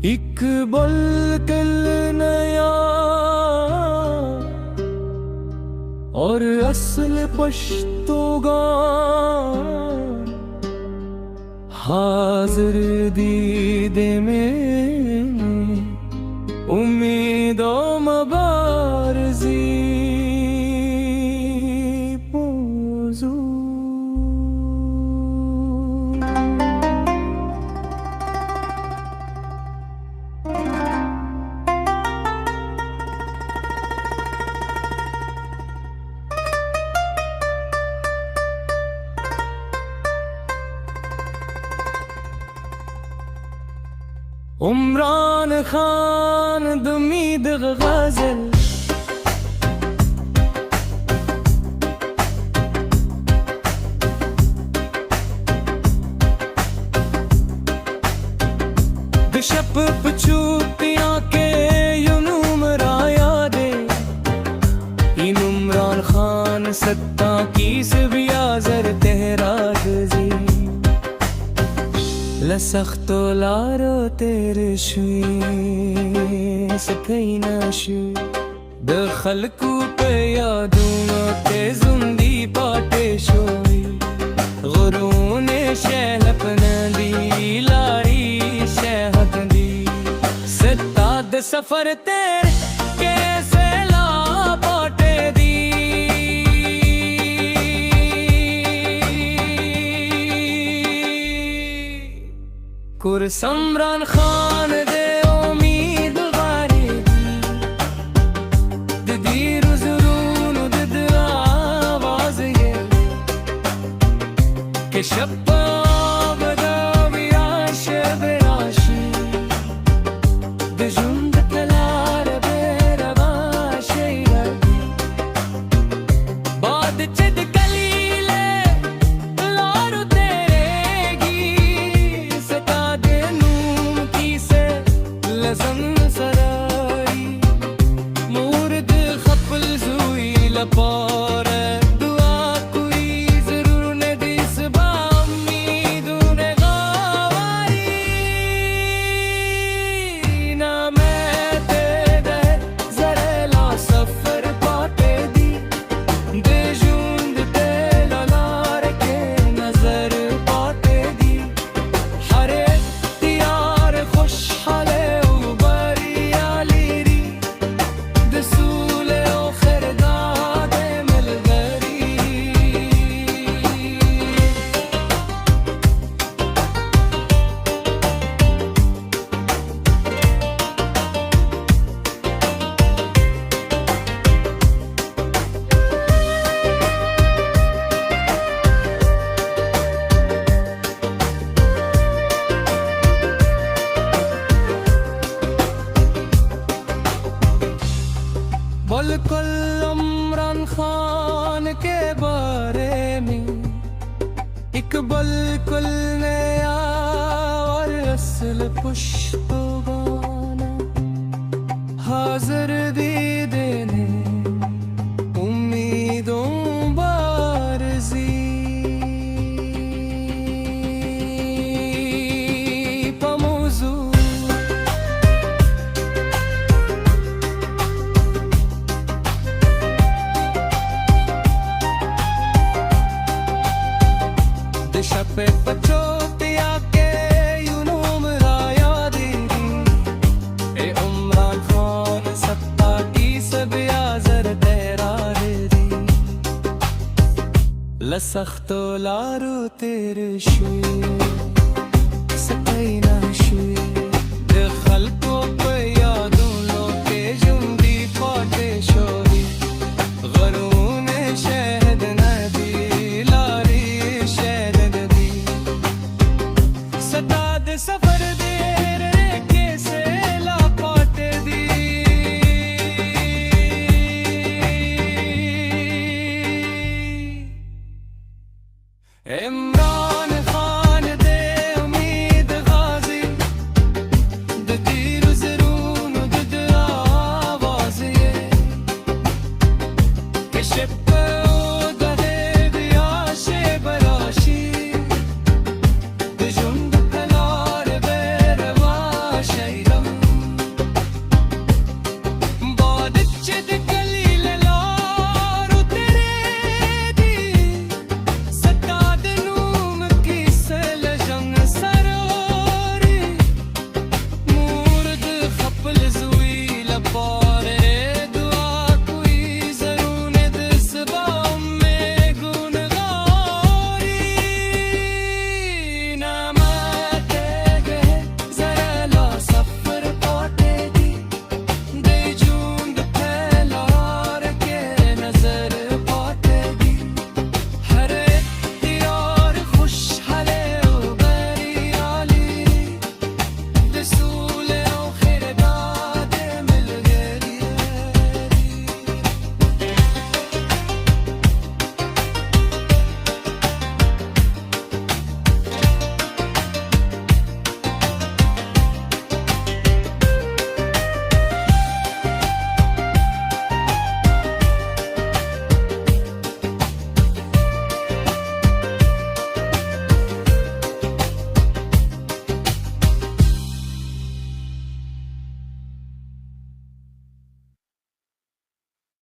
एक बुलकिल नया और असल पश्तोगा हाजिर दीदे में उम्मीदों मबारजी पोजू उमरान खान दमीद गज़ल दिशप पचूतियां के यूनुमरा यादे इन उमरान खान सत्ता की सबियाजर तेहराद जी लसख्तो लारो तेरे शुई सकैना शुई दखल को पे यादूं ते जुंदी पाटे शोई गुरूने शहलपन दी लारी शहद दी सत्ताद सफर तेरे कैसे ला पाटे दी कुर समरान खान दे उम्मीद गारी दी रुज़रून दद आवाज़ ये के शब्बा बदावी आश बेराशी दजुंद तलार बेरवाशी बाद चिद कलीले लारू तेरेगी लज़न सराई मूर्द खपल जुई लपार दुआ कोई जरूर ने दिस बामीदू ने गावारी ना मैं ते दे जरेला सफर पाटे दी दे जुंद ते लार के नजर पाटे दी हरे तियार खुश हाले बिल्कुल उमरान खान के बारे में एक बिल्कुल नया और असल पुश्तो गाना हाजिर दीदे ने उम्मीदों बारजी पमोजू शपे पचोतिया के यूनुमरा यादी ए उमरान खान सत्ता की सबियाजर तेहराद दी लसख्तो लारो तेरे शुई सकैना शुई दखल को पे यादूं लो के जुंदी पाटे शोई गरूने शहद नदी लारी शहद सताद सफर दे